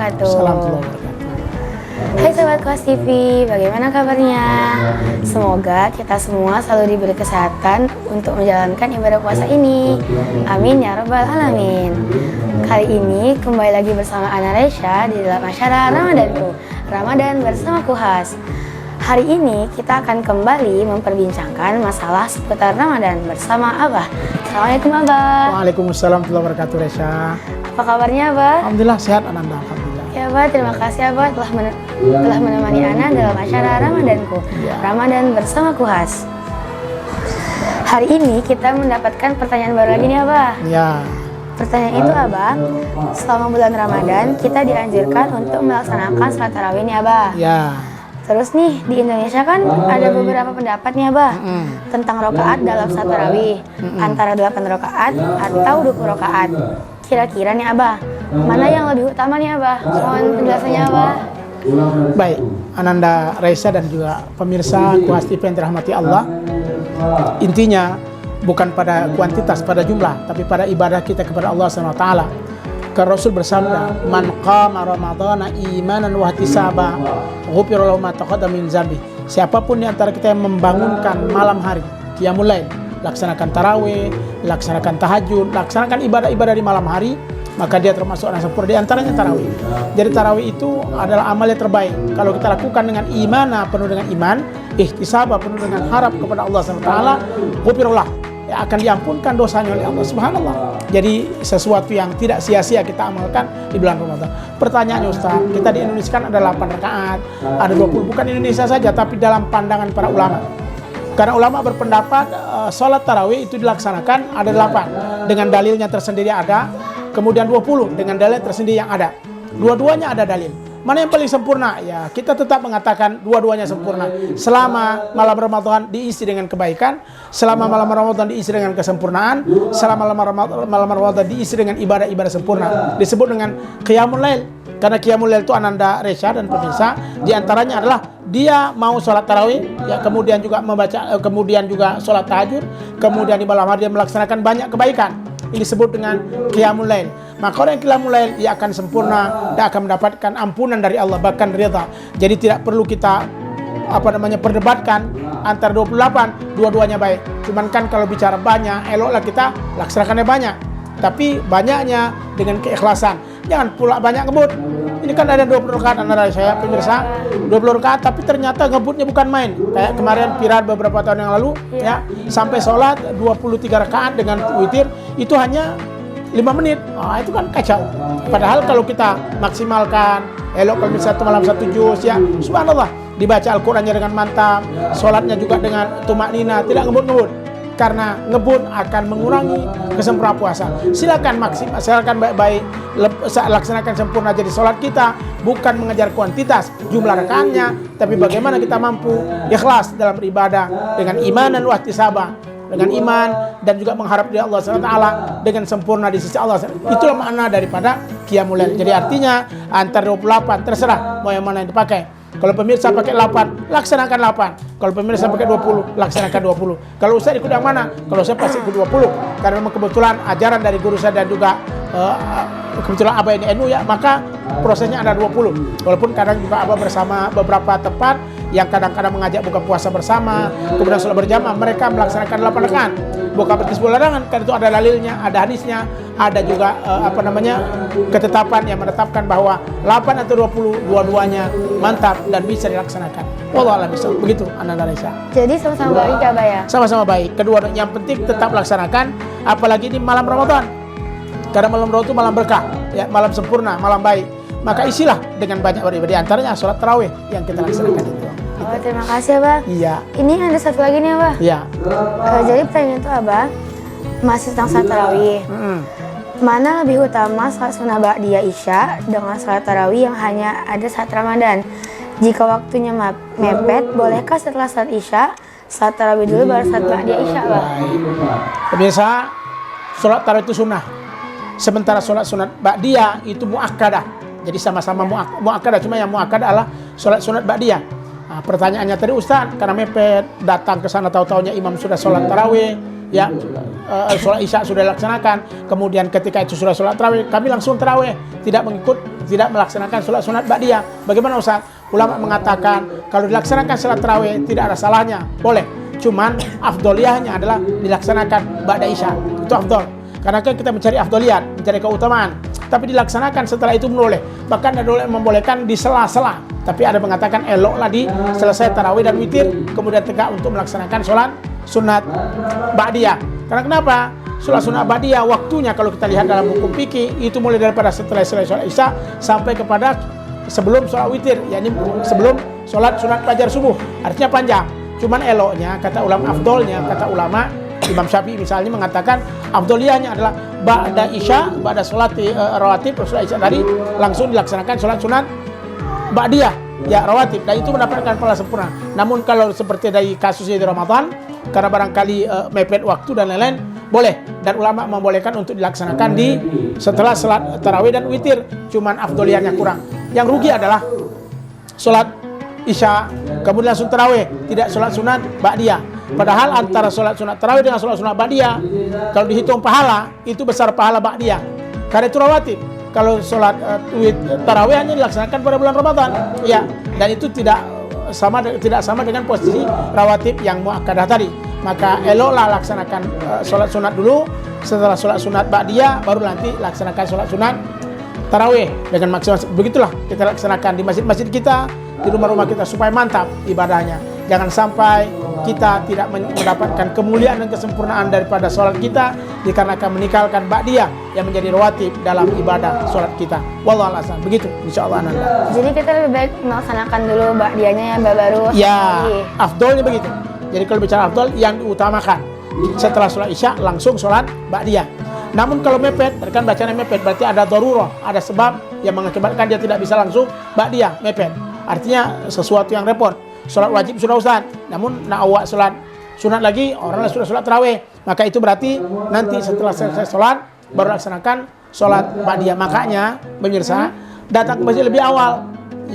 wabarakatuh. Assalamualaikum. Hai Sobat Kuas TV, bagaimana kabarnya? Semoga kita semua selalu diberi kesehatan untuk menjalankan ibadah puasa ini. Amin ya rabbal alamin. Kali ini kembali lagi bersama Ana Resya di dalam acara Ramadanku, Ramadan bersama Kuhas. Hari ini kita akan kembali memperbincangkan masalah seputar Ramadan bersama Abah. Assalamualaikum Abah. Waalaikumsalam warahmatullahi wabarakatuh, Resya. Apa kabarnya Abah? Alhamdulillah sehat Ananda, alhamdulillah. Ya Abah, terima kasih Abah telah menemani Ana dalam acara Ramadanku, Ramadan bersama Kuhas. Hari ini kita mendapatkan pertanyaan baru lagi nih Abah. Ya. Pertanyaan itu Abah, selama bulan Ramadan kita dianjurkan untuk melaksanakan salat tarawih nih Abah. Ya. Terus nih di Indonesia kan ada beberapa pendapat nih Abah tentang rokaat dalam salat tarawih, antara 8 rokaat atau 20 rokaat. Kira-kira nih Abah, mana yang lebih utama nih Abah? Mohon penjelasannya Abah. Baik, Ananda, Resya dan juga pemirsa Kuhas TV yang dirahmati Allah. Intinya bukan pada kuantitas, pada jumlah, tapi pada ibadah kita kepada Allah SWT. Karena Rasul bersabda, "Man qama ramadhana imanan wa ihtisaba, ghufira lahu ma taqaddama min dzambi." Siapapun di antara kita yang membangunkan malam hari, qiyamul lail, laksanakan tarawih, laksanakan tahajud, laksanakan ibadah-ibadah di malam hari, maka dia termasuk orang sempurna. Di antaranya tarawih. Jadi tarawih itu adalah amal yang terbaik. Kalau kita lakukan dengan iman, penuh dengan iman, ihtisaba, penuh dengan harap kepada Allah SWT, ghufirullah, ya, akan diampunkan dosanya oleh Allah Subhanallah. Jadi sesuatu yang tidak sia-sia kita amalkan di bulan Ramadan. Pertanyaannya Ustaz, kita di Indonesia kan ada 8 rakaat, ada 20, bukan Indonesia saja, tapi dalam pandangan para ulama. Karena ulama berpendapat sholat tarawih itu dilaksanakan ada 8 dengan dalilnya tersendiri ada, kemudian 20 dengan dalil tersendiri yang ada. Dua-duanya ada dalil. Mana yang paling sempurna? Ya, kita tetap mengatakan dua-duanya sempurna. Selama malam Ramadan diisi dengan kebaikan, selama malam Ramadan diisi dengan kesempurnaan, selama malam Ramadan diisi dengan ibadah-ibadah sempurna. Disebut dengan qiyamul lail. Karena qiyamul lail itu Ananda, Resya dan pemirsa, di antaranya adalah dia mau sholat tarawih, ya, kemudian juga membaca, kemudian juga sholat tahajud, kemudian di malam hari dia melaksanakan banyak kebaikan. Ini disebut dengan qiyamul lail. Maka orang yang qiyamul lail dia akan sempurna dan akan mendapatkan ampunan dari Allah, bahkan ridha. Jadi tidak perlu kita perdebatkan antara 28, dua-duanya baik. Cuman kan kalau bicara banyak, eloklah kita laksanakannya banyak. Tapi banyaknya dengan keikhlasan. Jangan pula banyak ngebut. Ini kan ada 20 rakaat antara saya pemirsa, 20 rakaat tapi ternyata ngebutnya bukan main. Kayak kemarin viral beberapa tahun yang lalu, ya, sampai sholat 23 rakaat dengan witir itu hanya 5 menit. Itu kan kacau. Padahal kalau kita maksimalkan, elok kalau misalnya malam 1 juz, ya, subhanallah, dibaca Al-Qur'annya dengan mantap, sholatnya juga dengan tumaknina, tidak ngebut-ngebut. Karena ngebut akan mengurangi kesempurnaan puasa. Silakan maksimal, silakan baik-baik laksanakan sempurna jadi sholat kita bukan mengejar kuantitas jumlah rakaatnya, tapi bagaimana kita mampu ikhlas dalam beribadah dengan iman dan ihtisaba, dengan iman dan juga mengharap dari Allah SWT dengan sempurna di sisi Allah. Itulah makna daripada qiyamul lail. Jadi artinya antara 28 terserah mau yang mana yang dipakai. Kalau pemirsa pakai 8, laksanakan 8. Kalau pemirsa pakai 20, laksanakan 20. Kalau Ustaz ikut yang mana? Kalau saya pasti ikut 20. Karena memang kebetulan ajaran dari guru saya dan juga kebetulan Abah ini NU, ya, maka prosesnya ada 20. Walaupun kadang juga Abah bersama beberapa tempat yang kadang-kadang mengajak buka puasa bersama, kemudian sholat berjamaah, mereka melaksanakan 8 rakaat. Bukan berarti 10 larangan, karena itu ada dalilnya, ada hadisnya, ada juga ketetapan yang menetapkan bahwa 8 atau 20 dua-duanya mantap dan bisa dilaksanakan. Wallahu a'lam bishawab. Begitu Ananda, Resya. Jadi sama-sama baik ya Abah ya? Sama-sama baik. Kedua yang penting tetap laksanakan, apalagi di malam Ramadan. Karena malam Ramadan itu malam berkah, ya, malam sempurna, malam baik. Maka isilah dengan banyak beribadah. Di antaranya sholat tarawih yang kita laksanakan itu. Oh, terima kasih Abah. Iya. Ini ada satu lagi nih Abah. Iya. Jadi pertanyaan itu Abah masih tentang salat tarawih. Mana lebih utama salat sunnah ba'diyah isya dengan salat tarawih yang hanya ada saat Ramadan? Jika waktunya mepet, bolehkah setelah salat isya salat tarawih dulu baru salat ba'diyah isya, Abah? Pemirsa, sholat tarawih itu sunnah. Sementara sholat sunat ba'diyah itu muakkadah. Jadi sama-sama muakkadah, cuma yang muakkadah adalah sholat sunat ba'diyah. Pertanyaannya tadi Ustaz, karena mepet datang ke sana tahu-taunya imam sudah sholat tarawih, ya sholat isya sudah dilaksanakan, kemudian ketika itu sudah sholat tarawih, kami langsung tarawih, tidak melaksanakan sholat sunat ba'diyah. Bagaimana Ustaz? Ulama mengatakan kalau dilaksanakan sholat tarawih tidak ada salahnya, boleh. Cuman afdoliyahnya adalah dilaksanakan ba'da isya, itu afdol. Karena kan kita mencari afdoliyat, mencari keutamaan. Tapi dilaksanakan setelah itu boleh. Bahkan ada yang membolehkan di sela-sela. Tapi ada mengatakan eloklah di selesai tarawih dan witir, kemudian tegak untuk melaksanakan sholat sunat ba'diyah. Karena kenapa? Sholat sunat ba'diyah waktunya kalau kita lihat dalam hukum fikih itu mulai daripada setelah sholat isya sampai kepada sebelum sholat witir, yakni sebelum sholat sunat fajar subuh. Artinya panjang. Cuman eloknya, kata ulama, afdolnya, kata ulama Imam Syafi'i misalnya mengatakan afdoliyahnya adalah ba'da isya, ba'da sholat rawatib, sholat isya tadi langsung dilaksanakan sholat sunat ba'diyah, ya rawatib, dan itu mendapatkan pahala sempurna. Namun kalau seperti dari kasusnya di Ramadan, karena barangkali mepet waktu dan lain-lain, boleh. Dan ulama membolehkan untuk dilaksanakan di setelah sholat tarawih dan witir. Cuman afdoliyahnya kurang. Yang rugi adalah sholat isya kemudian langsung tarawih, tidak sholat sunat ba'diyah. Padahal antara sholat sunat tarawih dengan sholat sunat ba'diyah, kalau dihitung pahala itu besar pahala ba'diyah, karena itu rawatib. Kalau sholat tarawih hanya dilaksanakan pada bulan Ramadan, ya, dan itu tidak sama dengan posisi rawatib yang muakkadah tadi. Maka eloklah laksanakan sholat sunat dulu, setelah sholat sunat ba'diyah baru nanti laksanakan sholat sunat tarawih dengan maksimal. Begitulah kita laksanakan di masjid-masjid kita, di rumah-rumah kita supaya mantap ibadahnya. Jangan sampai kita tidak mendapatkan kemuliaan dan kesempurnaan daripada sholat kita dikarenakan meninggalkan ba'diyah yang menjadi rawatib dalam ibadah sholat kita. Wallahu a'lam. Begitu insyaallah Ananda. Jadi kita lebih baik melaksanakan dulu ba'diyahnya ya baru Ya, afdolnya begitu. Jadi kalau bicara afdol, yang diutamakan setelah sholat isya langsung sholat ba'diyah. Namun kalau mepet, kan bacanya mepet, berarti ada darurah, ada sebab yang mengakibatkan dia tidak bisa langsung ba'diyah, mepet. Artinya sesuatu yang repot. Sholat wajib sudah Ustaz, namun nak awak sholat sunat lagi, orang sudah sholat tarawih, maka itu berarti nanti setelah selesai sholat baru laksanakan sholat ba'diyah. Makanya pemirsa datang ke masjid lebih awal,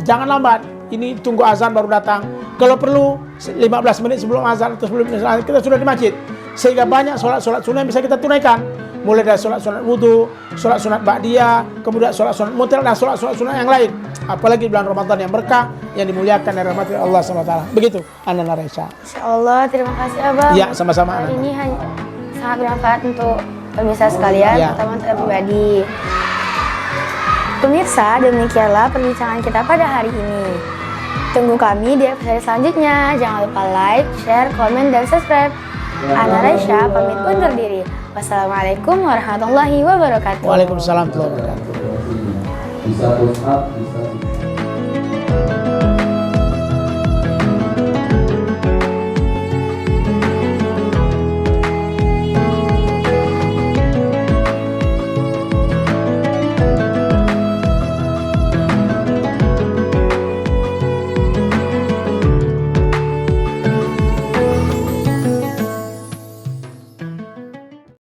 jangan lambat. Ini tunggu azan baru datang. Kalau perlu 15 menit sebelum azan atau sebelum azan kita sudah di masjid, sehingga banyak sholat sunat yang bisa kita tunaikan. Mulai dari sholat sunat wudu, sholat sunat ba'diyah, kemudian sholat sunat mutlak dan sholat sunat yang lain. Apalagi bulan Ramadan yang berkah, yang dimuliakan dari rahmat Allah SWT. Begitu, Ananda Raisa. Insyaallah, terima kasih Abang. Ya, sama-sama. Hari ini sangat bermanfaat untuk pemirsa sekalian, Ya. terutama untuk pribadi. Pemirsa, demikianlah perbincangan kita pada hari ini. Tunggu kami di episode selanjutnya. Jangan lupa like, share, komen, dan subscribe. Ana Raisa pamit undur diri. Wassalamualaikum warahmatullahi wabarakatuh. Waalaikumsalam warahmatullahi wabarakatuh. Bisa push up, bisa